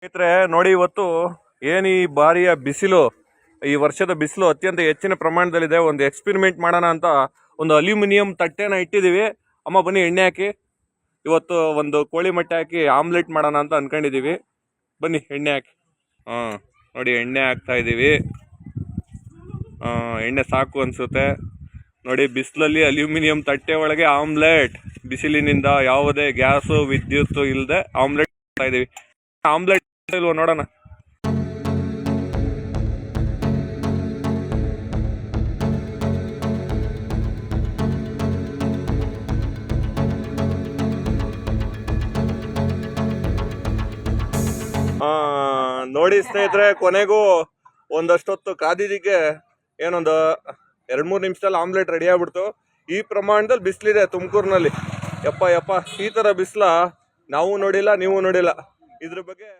ಸ್ನೇಹಿತರೆ ನೋಡಿ, ಇವತ್ತು ಏನು ಈ ಬಾರಿಯ ಬಿಸಿಲು, ಈ ವರ್ಷದ ಬಿಸಿಲು ಅತ್ಯಂತ ಹೆಚ್ಚಿನ ಪ್ರಮಾಣದಲ್ಲಿದೆ. ಒಂದು ಎಕ್ಸ್ಪೆರಿಮೆಂಟ್ ಮಾಡೋಣ ಅಂತ ಒಂದು ಅಲ್ಯೂಮಿನಿಯಂ ತಟ್ಟೆನ ಇಟ್ಟಿದ್ದೀವಿ. ಅಮ್ಮ ಬನ್ನಿ ಎಣ್ಣೆ ಹಾಕಿ, ಇವತ್ತು ಒಂದು ಕೋಳಿ ಮೊಟ್ಟೆ ಹಾಕಿ ಆಮ್ಲೆಟ್ ಮಾಡೋಣ ಅಂತ ಅನ್ಕೊಂಡಿದ್ದೀವಿ. ಬನ್ನಿ ಎಣ್ಣೆ ಹಾಕಿ. ನೋಡಿ ಎಣ್ಣೆ ಹಾಕ್ತಾ ಇದ್ದೀವಿ. ಎಣ್ಣೆ ಸಾಕು ಅನಿಸುತ್ತೆ ನೋಡಿ. ಬಿಸಿಲಲ್ಲಿ ಅಲ್ಯೂಮಿನಿಯಂ ತಟ್ಟೆ ಒಳಗೆ ಆಮ್ಲೆಟ್, ಬಿಸಿಲಿನಿಂದ ಯಾವುದೇ ಗ್ಯಾಸು ವಿದ್ಯುತ್ ಇಲ್ಲದೆ ಆಮ್ಲೆಟ್ ಮಾಡ್ತಾ ಇದ್ದೀವಿ. ಆಮ್ಲೆಟ್ ಇಲ್ವೋ ನೋಡೋಣ. ನೋಡಿ ಸ್ನೇಹಿತರೆ, ಕೊನೆಗೂ ಒಂದಷ್ಟೊತ್ತು ಕಾದಿದ್ದಕ್ಕೆ ಏನೊಂದು 2-3 ನಿಮಿಷದಲ್ಲಿ ಆಮ್ಲೆಟ್ ರೆಡಿ ಆಗ್ಬಿಡ್ತು. ಈ ಪ್ರಮಾಣದಲ್ಲಿ ಬಿಸಿಲಿದೆ ತುಮಕೂರಿನಲ್ಲಿ. ಯಪ್ಪ ಈ ಥರ ಬಿಸಿಲ ನಾವು ನೋಡಿಲ್ಲ, ನೀವು ನೋಡಿಲ್ಲ. ಇದ್ರ ಬಗ್ಗೆ